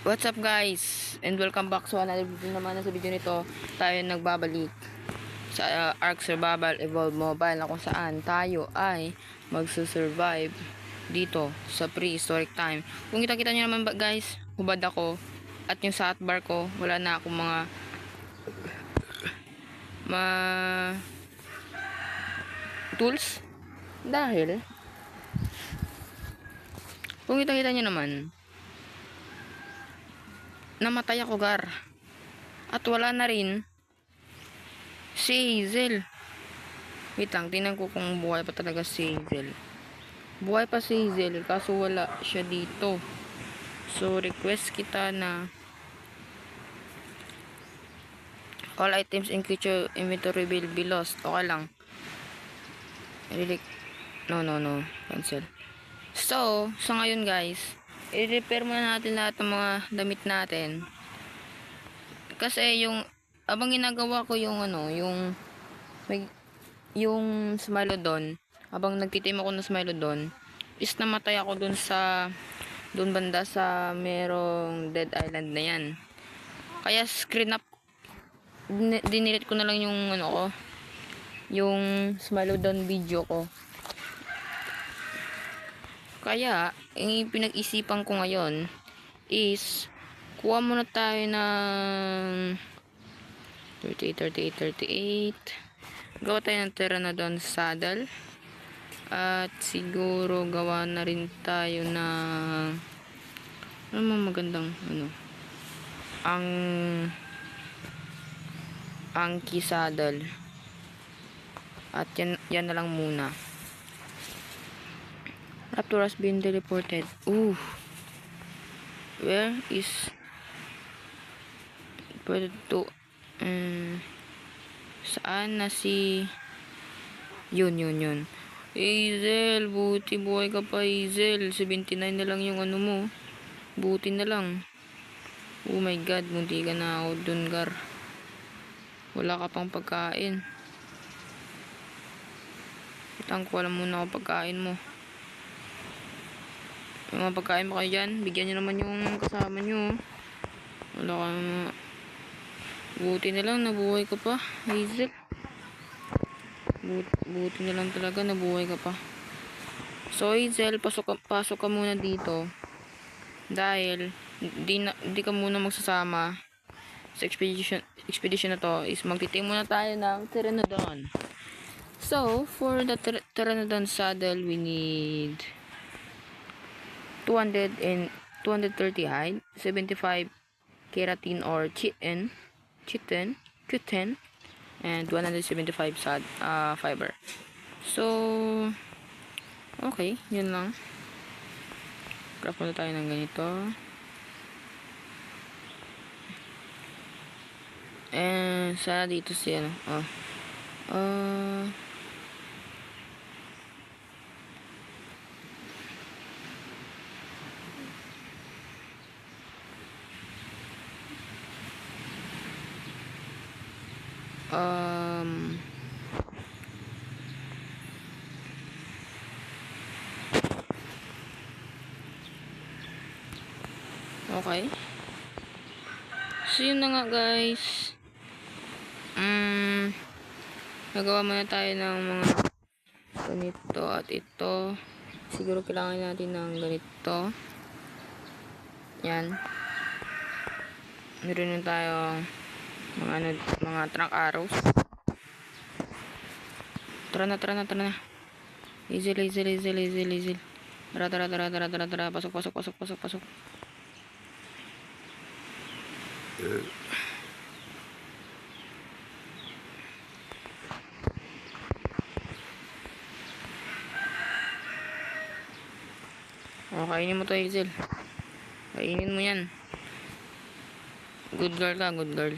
What's up guys? And welcome back sa another video naman. Sa video nito, tayo nagbabalik sa Ark Survival Evolved Mobile na kung saan tayo ay magsusurvive dito sa prehistoric time. Kung kita-kita nyo naman ba guys, hubad ako at yung sa hotbar ko, wala na akong mga tools dahil kung kita-kita nyo naman, namatay ako gar. At wala na rin si Hazel. Wait lang, tingnan ko kung buhay pa talaga si Hazel. Buhay pa si Hazel, kaso wala siya dito. So, request kita na all items in creature inventory will be lost. Okay lang. No. Cancel. So, sa ngayon guys, i-repair muna natin lahat ng mga damit natin. Kasi yung abang ginagawa ko yung yung Smilodon, abang nagtitim ako ng Smilodon, is namatay ako dun banda sa merong dead island na yan. Kaya screen up, dinilit ko na lang yung yung Smilodon video ko. Kaya, yung pinag-isipan ko ngayon is kuha muna tayo ng 38. Gawa tayo ng Pteranodon saddle. At siguro gawa na rin tayo ng magandang Anki saddle. At yan na lang muna. Raptor has been teleported. Ooh. Where is pwede to saan na si yun Hazel, buti buhay ka pa Hazel. 79 na lang yung mo, buti na lang. Oh my god, munti ka na ako dun gar. Wala ka pang pagkain. Itang ko alam muna ako pagkain mo. Yung mga pagkain mo kayo dyan, bigyan nyo naman yung kasama nyo. Wala ka naman. Buti na lang, nabuhay ka pa, Hazel. Buti na lang talaga, nabuhay ka pa. So, Hazel, pasok ka muna dito. Dahil, di ka muna magsasama sa expedition na to. Is magtitim muna tayo ng Pteranodon. So, for the Pteranodon saddle, we need 230 hide, 75 keratin or chitin, and 175 fiber. So, okay, yun lang. Craft muna tayo ng ganito. And sana dito siya, okay. So, yun na nga guys. Nagawa muna tayo ng mga ganito at ito. Siguro kailangan natin ng ganito. Yan. Meron na tayo mga trunk arrows. Tara na. Easy. Tara. Pasok. Kainin mo to, Hazel. Kainin mo yan. Good girl ka, good girl.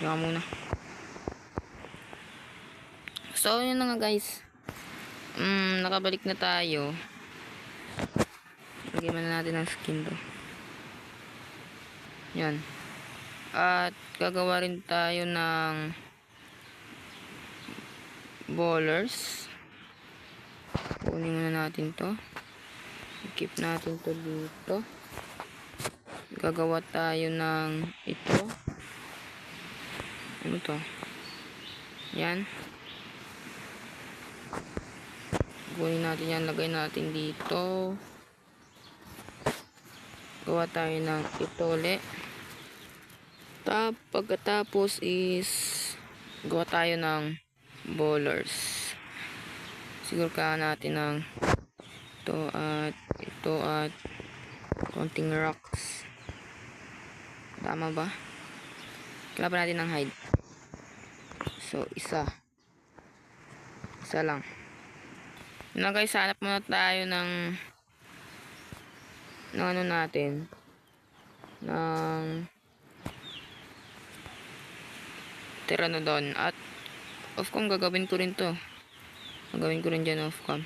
Diyan ka muna. So, yun na nga guys. Nakabalik na tayo. Lagyan na natin ang skin to. Yan. At gagawa rin tayo ng bowlers. Kunin muna natin to. Keep natin to dito. gagawa tayo ng ito. Ano to? Yan. Kunin natin yan, lagay natin dito. Gawa tayo ng ito ulit. Pagkatapos is gawa tayo ng bowlers. Siguro kailangan natin ng ito at konting rocks. Tama ba? Kailangan pa natin ng hide. So, isa lang. Yun guys, hanap muna tayo ng ano natin. Ng Pteranodon. At off-cam gagawin ko rin to. Gagawin ko rin dyan off-cam.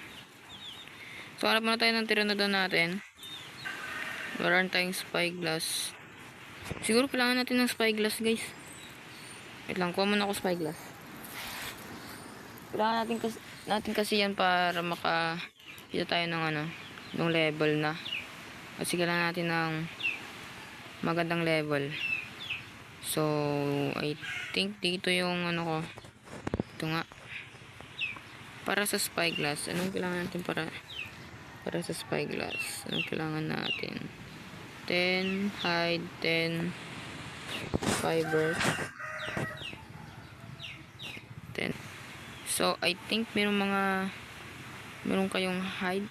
So, hanap muna tayo ng Pteranodon natin. Meron tayong spyglass. Siguro kailangan natin ng spyglass, guys. Wait lang, kuha muna ako spyglass. Kailangan natin kasi yan para makakita tayo ng ng level na. Kasi kailangan natin ng magandang level. So, I think dito yung ko. Ito nga. Para sa spyglass. Anong kailangan natin para sa spyglass? Anong kailangan natin? 10 hide, 10 fibers. 10. So, I think meron kayong hide.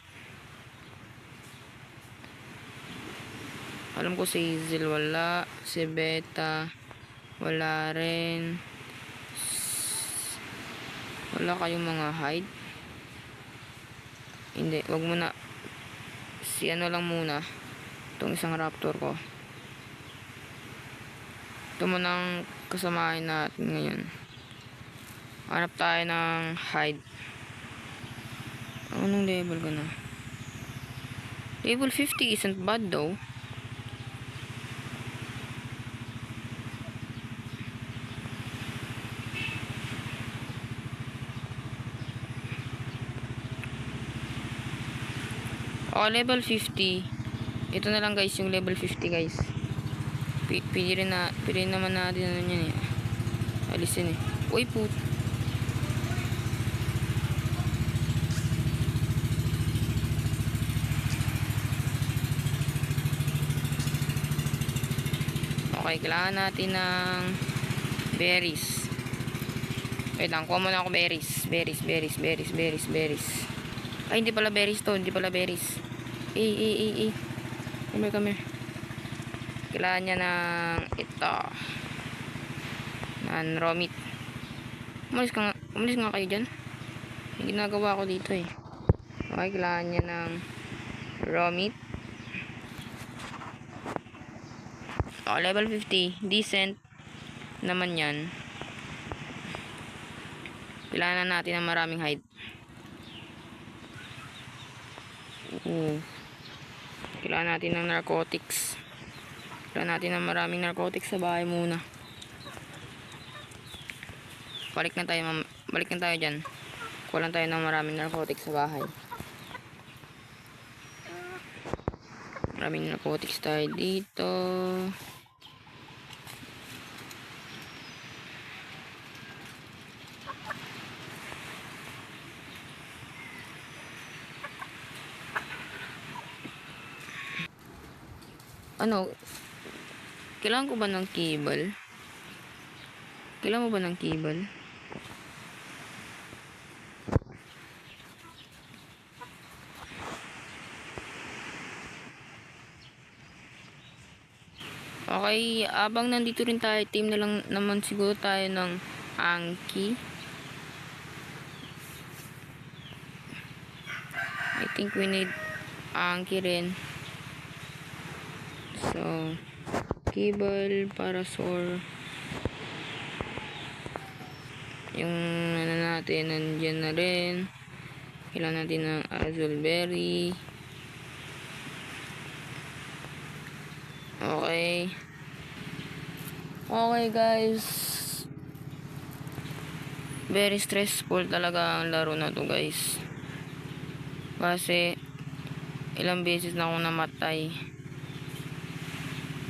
Alam ko si Hazel wala, si Beta wala rin. Wala kayong mga hide. Hindi, wag muna. Si lang muna. Itong isang raptor ko. Ito munang kasamahin natin ngayon. Hanap tayo ng hide. Anong level ka na? Level 50 isn't bad though. Level 50. Ito na lang guys, yung level 50 guys. Pili naman natin yan eh. Alisin eh. Uy put. Okay, kailangan natin ng berries. Wait lang, kuha muna ako berries. Berries. Ay, hindi pala berries to. Hindi pala berries. Come here. Kailangan niya ng ito. Raw meat. Umalis nga kayo dyan. May ginagawa ko dito eh. Okay, kailangan niya ng raw meat. Level 50. Decent naman yan. Kailangan natin ng maraming hide. Kailangan natin ng narcotics. Kailangan natin ng maraming narcotics sa bahay muna. Balik na tayo dyan. Kuha lang tayo ng maraming narcotics sa bahay. Maraming narcotics tayo dito. Kailangan ko ba ng cable? Kailangan mo ba ng cable? Okay, abang nandito rin tayo, team na lang naman siguro tayo ng Anki. I think we need Anki rin. So, cable, parasol. Yung natin, nandyan na rin. Kailangan natin ng azulberry. Okay. Okay guys. Very stressful talaga ang laro na to guys. Kasi ilang beses na akong namatay.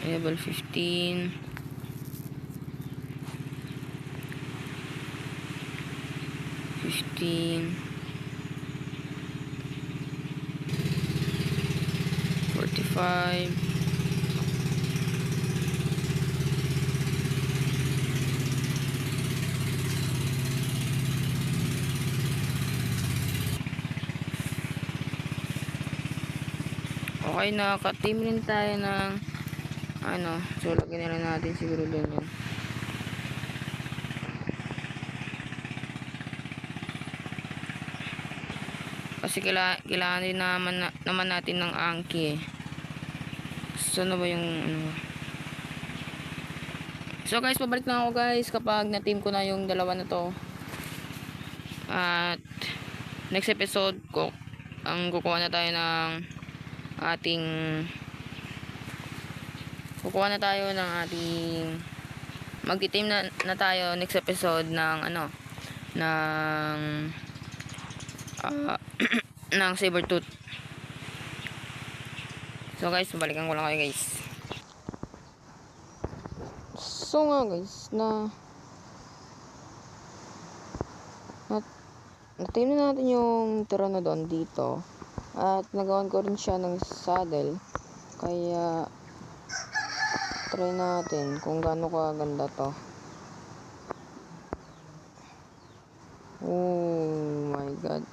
Level 15. 15. 45. Okay, nakaka-team rin tayo ng ano, so lagyan na lang natin siguro doon yun. Kasi kailangan din naman natin ng angki eh. So ano ba yung ano. So guys, pabalik na ako guys kapag na-team ko na yung dalawa na to. At next episode ko ang kukuha na tayo ng ating magti-team na tayo next episode ng ano ng ng Sabertooth. So guys, balikan ko lang kayo guys. So nga guys, na-team na natin yung Pteranodon dito. At nagawan ko rin siya ng saddle. Kaya try natin kung gaano kaganda to. Oh my god.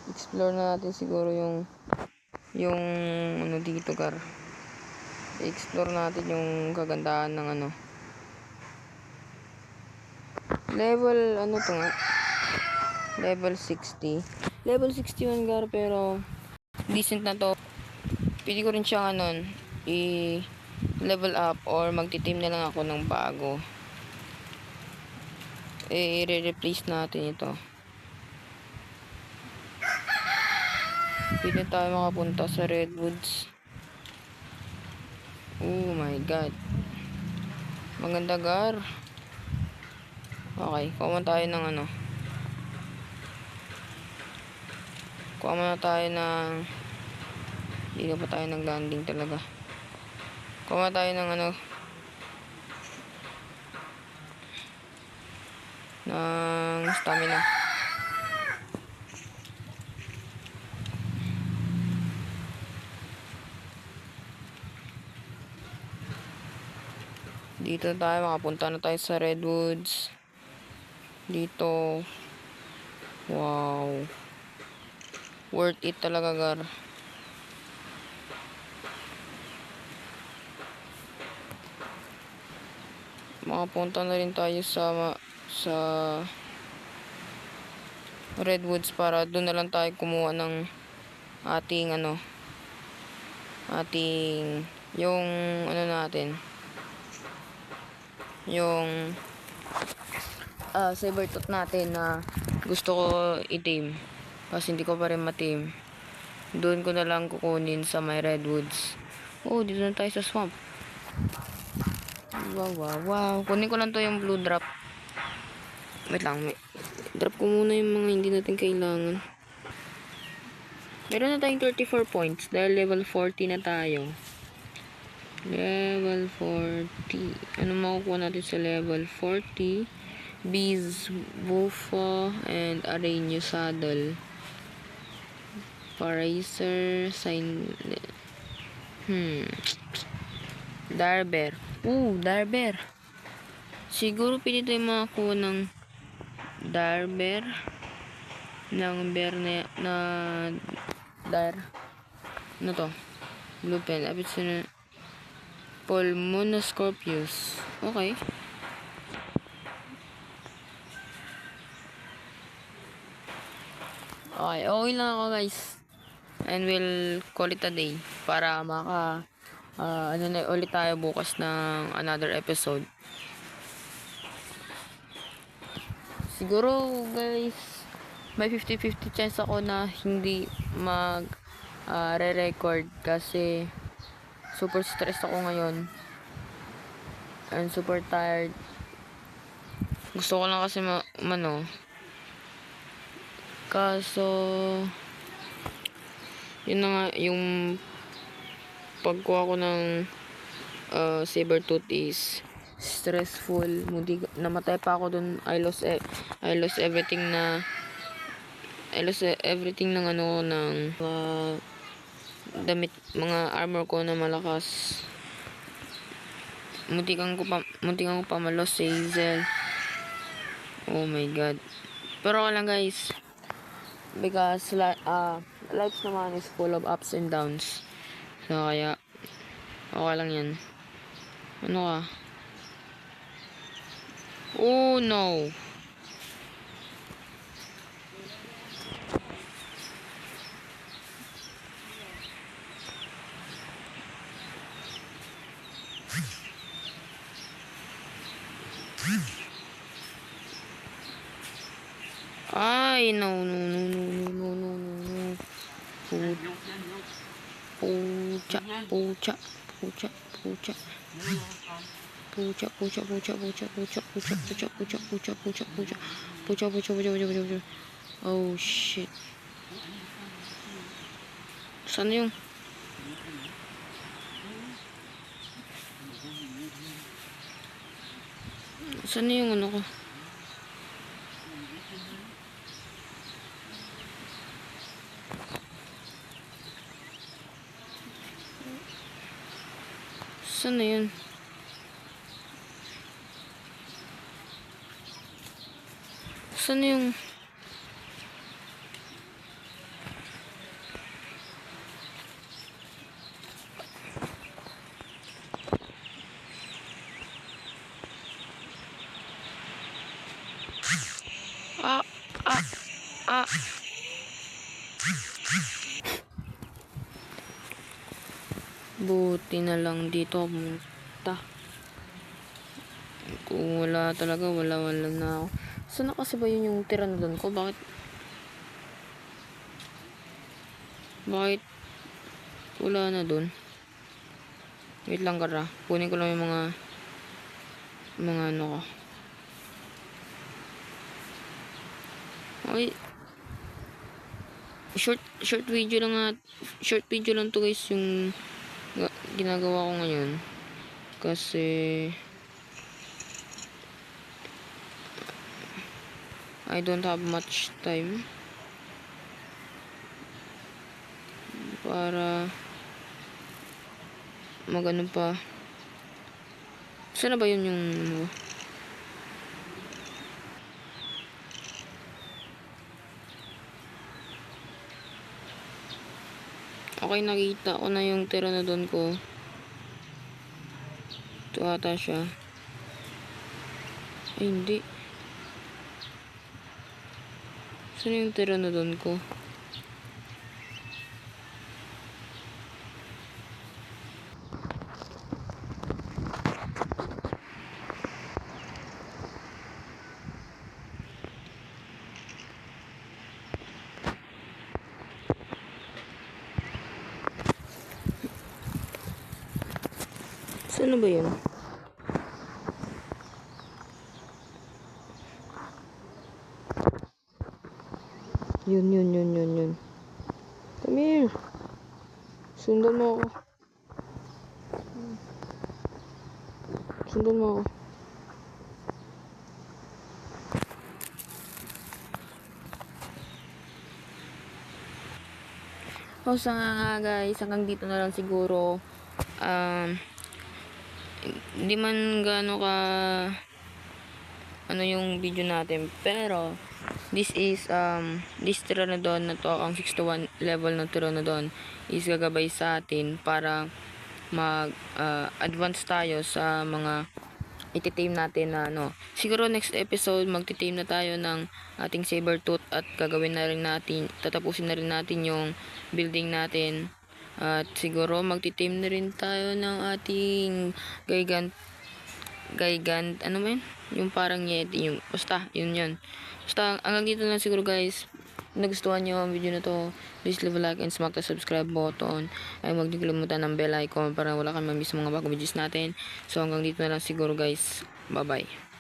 Explore na natin siguro yung ano dito gar. I-explore natin yung kagandahan ng ano. Level ano to nga? Level 60. Level 61 gar, pero decent na to. Pwede ko rin siyang ano i-level up or magti-team na lang ako ng bago. I-replace natin ito. Pwede tayo makapunta sa Redwoods. Oh my god. Maganda gar. Okay, kuha tayo ng ano. Kuha muna tayo ng hindi pa tayo nag-landing talaga. Kuha tayo ng ano ng stamina. Dito tayo, makapunta na tayo sa Redwoods. Dito. Wow. Worth it talaga gar. Makapunta na rin tayo sa Redwoods para doon na lang tayo kumuha ng ating ano yung ano natin yung Sabertooth natin na gusto ko i-team kasi hindi ko pa rin ma-team. Doon ko na lang kukunin sa may Redwoods. Oh, dito na tayo sa swamp. Wow. Kunin ko lang to yung blue drop. Wait lang, drop ko muna yung mga hindi natin kailangan. Meron na tayong 34 points dahil level 40 na tayo. Level 40. Ano makukuha natin sa level 40? Bees, Buffo, and Araño Saddle. Paracer, Darber. Darber. Siguro pwede tayo makakuha ng Darber. Ng bear na ano to? Blue pen. Apit na Pulmonoscorpius. Okay. Okay lang ako guys. And we'll call it a day. Para ano na ulit tayo bukas ng another episode. Siguro guys, may 50-50 chance ako na hindi re-record kasi super stressed ako ngayon. And super tired. Gusto ko lang kasi kaso yun na nga yung pagkuha ko ng Sabertooth is stressful. Namatay pa ako dun. I lost everything ng ng damit, mga armor ko na malakas. Muntikan ko pa malos si Hazel. Oh my god. Pero okay lang guys. Because life naman is full of ups and downs. So kaya okay lang yan. Ano ka? Oh no. Ay, no. Pucha. Oh shit. Sana yung ano ko? Sana yun? Sana yung buti na lang dito pumunta. Kung wala talaga, wala na ako. Sana kasi ba yun yung Pteranodon ko? Bakit wala na dun? Wait lang kara. Kunin ko lang yung mga ano ko. Okay. Short video lang to guys yung ginagawa ko ngayon. Kasi I don't have much time para magano pa. Sana ba yun yung okay, nakita ko na yung Pteranodon ko. Ito ata siya. Ay, hindi. Saan yung Pteranodon ko? Saan ba yun? Yun. Come here. Sundan mo ako. O sa nga guys, hanggang dito na lang siguro. Hindi man gaano ka ano yung video natin, pero this Pteranodon na to, ang 61 level ng Pteranodon is gagabay sa atin para mag advance tayo sa mga ititame natin na ano. Siguro next episode magtitame na tayo ng ating Sabertooth at tatapusin na rin natin yung building natin. At siguro magtitame na rin tayo ng ating Gigant, ano ba yun? Yung parang Yeti, basta, yun. Basta, hanggang dito na siguro guys. Kung nagustuhan nyo ang video na to, please leave a like and smack the subscribe button. Ay huwag niyo kalimutan ng bell icon para wala kang mamiss mga bagong videos natin. So hanggang dito na lang siguro guys. Bye bye.